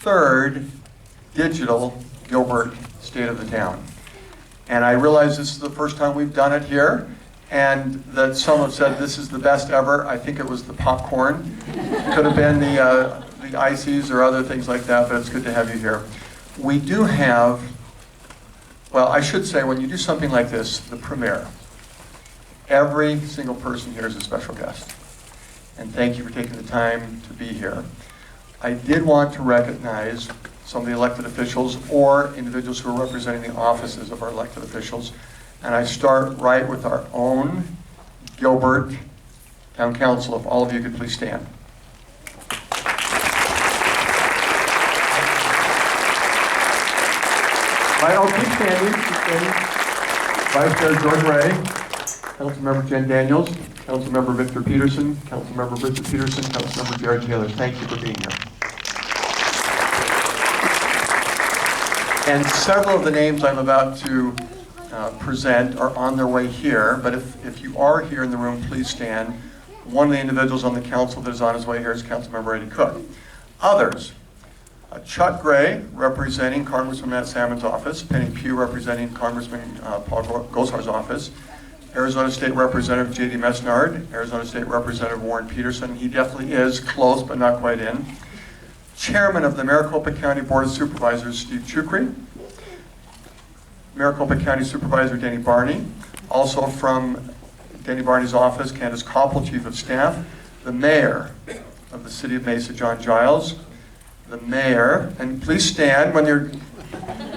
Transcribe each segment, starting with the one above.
third digital Gilbert State of the Town. And I realize this is the first time we've done it here, and that some have said this is the best ever. I think it was the popcorn. Could have been the ices or other things like that, but it's good to have you here. We do have, well, I should say, when you do something like this, the premiere, every single person here is a special guest. And thank you for taking the time to be here. I did want to recognize some of the elected officials or individuals who are representing the offices of our elected officials. And I start right with our own Gilbert Town Council. If all of you could please stand. Right, I'll keep standing, Vice Chair Jordan Ray, Councilmember Jen Daniels, Councilmember Victor Peterson, Councilmember Bridget Peterson, Councilmember Jared Taylor. Thank you for being here. And several of the names I'm about to present are on their way here, but if you are here in the room, please stand. One of the individuals on the council that is on his way here is Councilmember Eddie Cook. Others, Chuck Gray, representing Congressman Matt Salmon's office, Penny Pugh, representing Congressman Paul Gosar's office, Arizona State Representative J.D. Mesnard, Arizona State Representative Warren Peterson. He definitely is close, but not quite in. Chairman of the Maricopa County Board of Supervisors, Steve Chukri. Maricopa County Supervisor Danny Barney. Also from Danny Barney's office, Candace Koppel, Chief of Staff. The Mayor of the City of Mesa, John Giles. The Mayor, and please stand when you're,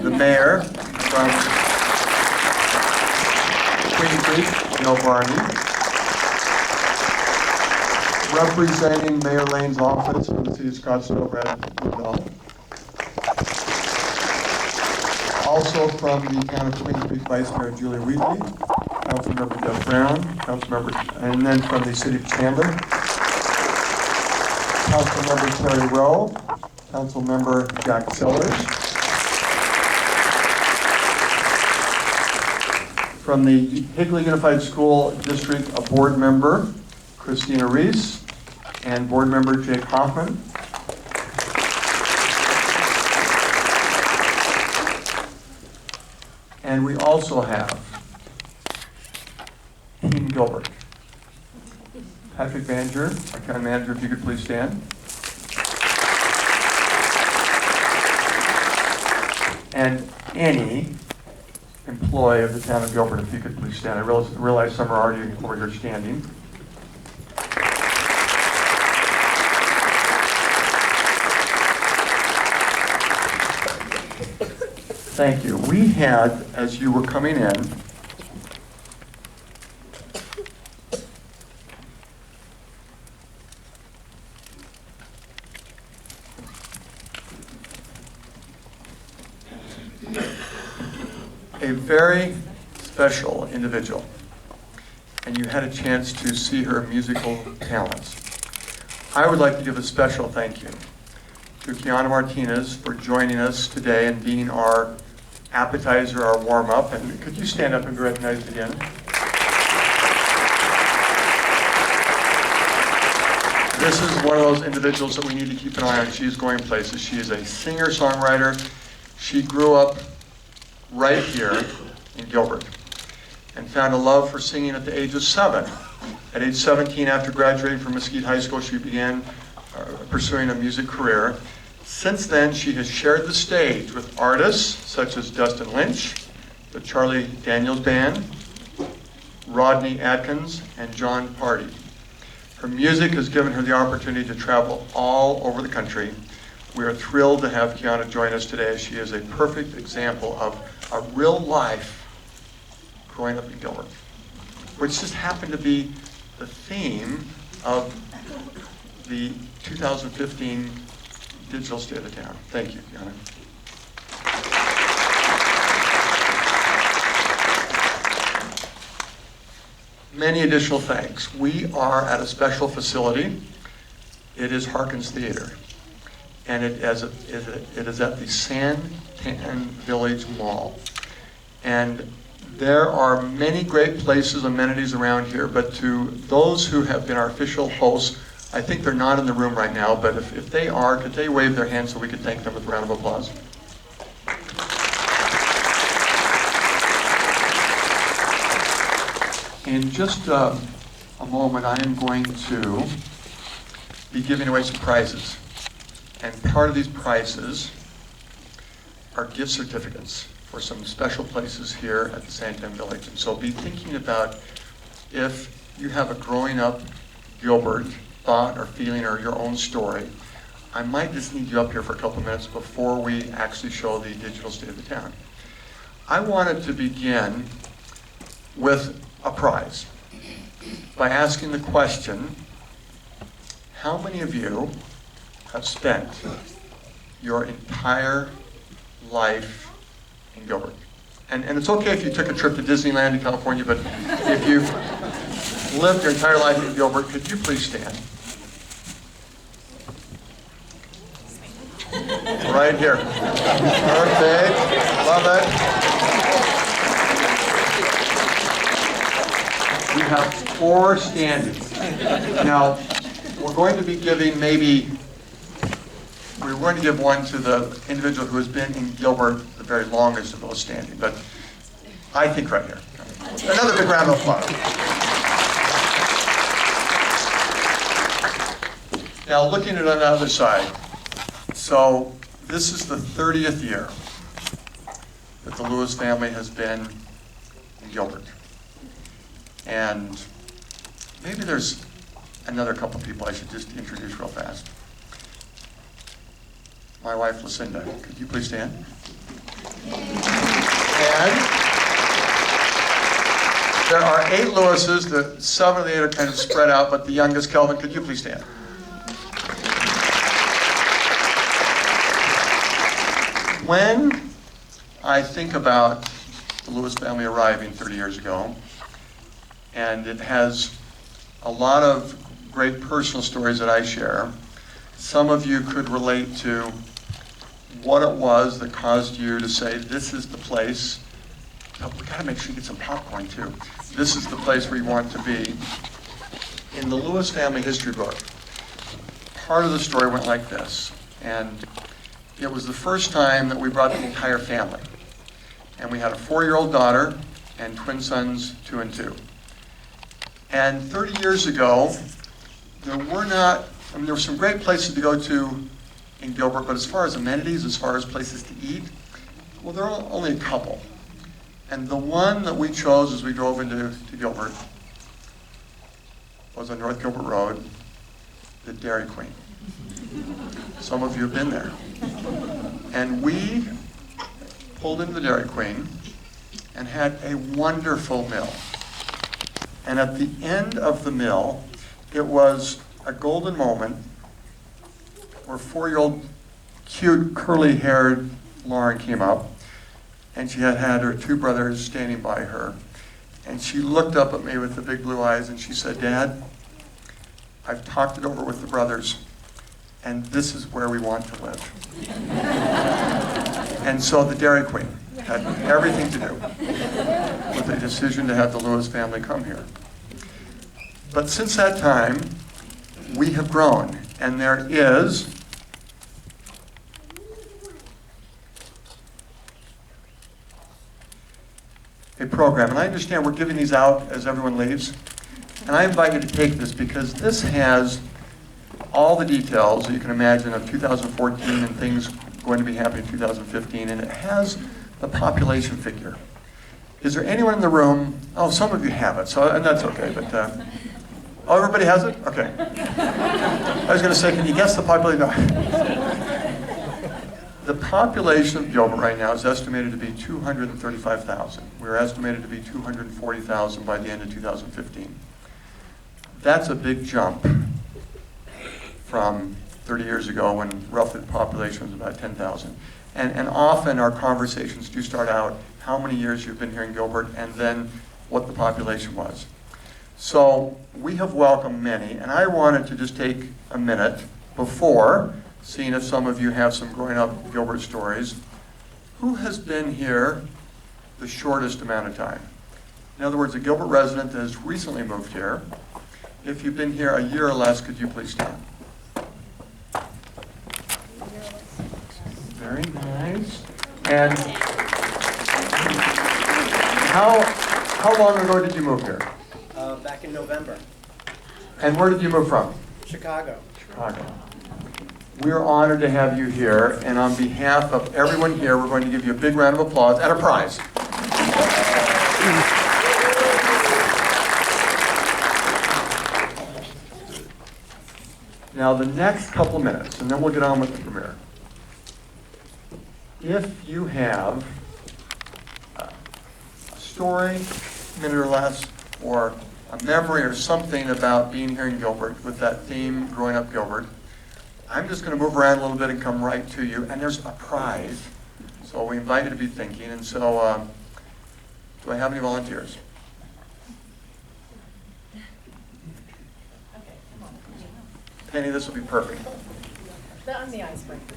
the Mayor from Queen Creek, Neil Barney. Representing Mayor Lane's office from the City of Scottsdale, Brad Woodall. Also from the Town of Queen Creek, Vice Mayor Julie Wheatley, Councilmember Jeff Brown, and then from the City of Chandler, Councilmember Terry Rowe, Councilmember Jack Sellers. From the Higley Unified School District, a board member, Christina Reese, and board member Jake Hoffman. And we also have Team Gilbert. Patrick Banger, our town manager, if you could please stand. And any employee of the town of Gilbert, if you could please stand. I realize some are already over here standing. Thank you. We had, as you were coming in, a very special individual, and you had a chance to see her musical talents. I would like to give a special thank you to Kiana Martinez for joining us today and being our appetizer, our warm-up. And could you stand up and be recognized again? This is one of those individuals that we need to keep an eye on. She is going places. She is a singer-songwriter. She grew up right here in Gilbert and found a love for singing at the age of 7. At age 17, after graduating from Mesquite High School, she began pursuing a music career. Since then, she has shared the stage with artists such as Dustin Lynch, the Charlie Daniels Band, Rodney Atkins, and John Party. Her music has given her the opportunity to travel all over the country. We are thrilled to have Kiana join us today, as she is a perfect example of a real life growing up in Gilbert, which just happened to be the theme of the 2015 Digital State of the Town. Thank you, Kiana. Many additional thanks. We are at a special facility. It is Harkins Theater, and it is at the San Tan Village Mall. And there are many great places, amenities around here, but to those who have been our official hosts I think they're not in the room right now, but if they are, could they wave their hands so we could thank them with a round of applause? In just a moment, I am going to be giving away some prizes. And part of these prizes are gift certificates for some special places here at the Santan Village. And so be thinking about if you have a growing up Gilbert thought or feeling or your own story. I might just need you up here for a couple minutes before we actually show the digital state of the town. I wanted to begin with a prize by asking the question, how many of you have spent your entire life in Gilbert? And it's okay if you took a trip to Disneyland in California, but if you've lived your entire life in Gilbert, could you please stand? Right here. Perfect. Love it. We have 4 standing. Now, we're going to be giving we're going to give one to the individual who has been in Gilbert the very longest of those standing, but I think right here. Another big round of applause. Now, looking at it on the other side, so this is the 30th year that the Lewis family has been in Gilbert. And maybe there's another couple people I should just introduce real fast. My wife, Lucinda, could you please stand? And there are 8 Lewises, the 7 of the 8 are kind of spread out, but the youngest, Kelvin, could you please stand? When I think about the Lewis family arriving 30 years ago, and it has a lot of great personal stories that I share, some of you could relate to what it was that caused you to say, this is the place. Oh, we gotta make sure you get some popcorn too. This is the place where you want to be. In the Lewis family history book, part of the story went like this. And it was the first time that we brought the entire family. And we had a 4-year-old daughter and twin sons, 2 and 2. And 30 years ago, there were some great places to go to in Gilbert, but as far as amenities, as far as places to eat, well, there are only a couple. And the one that we chose as we drove into Gilbert was on North Gilbert Road, the Dairy Queen. Some of you have been there. And we pulled into the Dairy Queen and had a wonderful meal. And at the end of the meal, it was a golden moment where 4-year-old, cute, curly-haired Lauren came up, and she had her 2 brothers standing by her. And she looked up at me with the big blue eyes, and she said, Dad, I've talked it over with the brothers, and this is where we want to live. And so the Dairy Queen had everything to do with the decision to have the Lewis family come here. But since that time, we have grown, and there is a program, and I understand we're giving these out as everyone leaves, and I invite you to take this because this has all the details that you can imagine of 2014 and things going to be happening in 2015, and it has the population figure. Is there anyone in the room? Oh, some of you have it, and that's okay, but oh, everybody has it? Okay. I was going to say, can you guess the population? No. The population of Gilbert right now is estimated to be 235,000. We're estimated to be 240,000 by the end of 2015. That's a big jump from 30 years ago when roughly the population was about 10,000. And often our conversations do start out how many years you've been here in Gilbert and then what the population was. So we have welcomed many, and I wanted to just take a minute before, seeing if some of you have some growing up Gilbert stories. Who has been here the shortest amount of time? In other words, a Gilbert resident that has recently moved here, If you've been here a year or less, could you please stand? Very nice. And how long ago did you move here? Back in November. And where did you move from? Chicago. Chicago. We're honored to have you here, and on behalf of everyone here, we're going to give you a big round of applause and a prize. Now, the next couple of minutes, and then we'll get on with the premiere. If you have a story, a minute or less, or a memory or something about being here in Gilbert with that theme, growing up Gilbert, I'm just going to move around a little bit and come right to you. And there's a prize. So we invite you to be thinking. And so, do I have any volunteers? Penny, this will be perfect. I'm the icebreaker.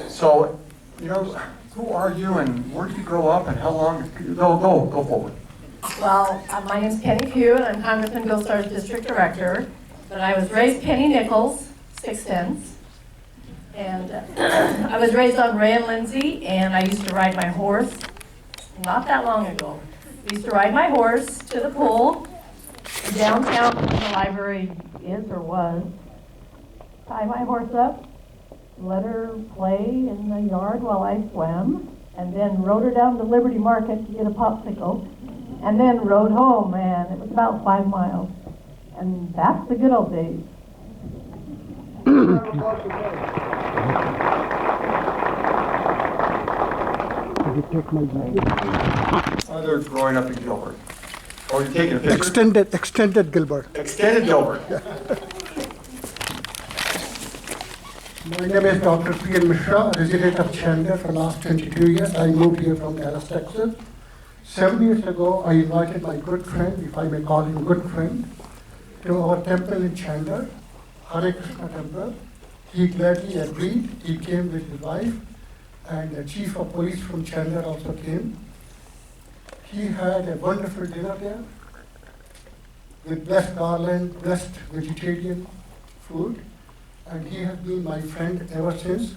So, who are you and where did you grow up and how long? Go forward. Well, my name's Penny Pugh, and I'm Congressman Gilbert's District Director. But I was raised Penny Nichols, 6'10", and I was raised on Ray and Lindsay, and I used to ride my horse not that long ago. I used to ride my horse to the pool downtown where the library is or was, tie my horse up, let her play in the yard while I swam, and then rode her down to Liberty Market to get a popsicle, and then rode home, and it was about 5 miles. And that's the good old days. Other growing up in Gilbert. Oh, you're taking a picture? Extended Gilbert. Extended Gilbert. My name is Dr. P.N. Mishra, resident of Chandler for the last 22 years. I moved here from Dallas, Texas. 7 years ago, I invited my good friend, if I may call him good friend, to our temple in Chandler, Hare Krishna temple. He gladly agreed. He came with his wife, and the chief of police from Chandler also came. He had a wonderful dinner there with blessed garland, blessed vegetarian food, and he has been my friend ever since.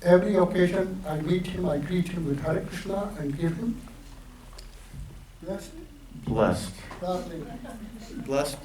Every occasion I meet him, I greet him with Hare Krishna and give him blessed. Blessed. Garland. Blessed.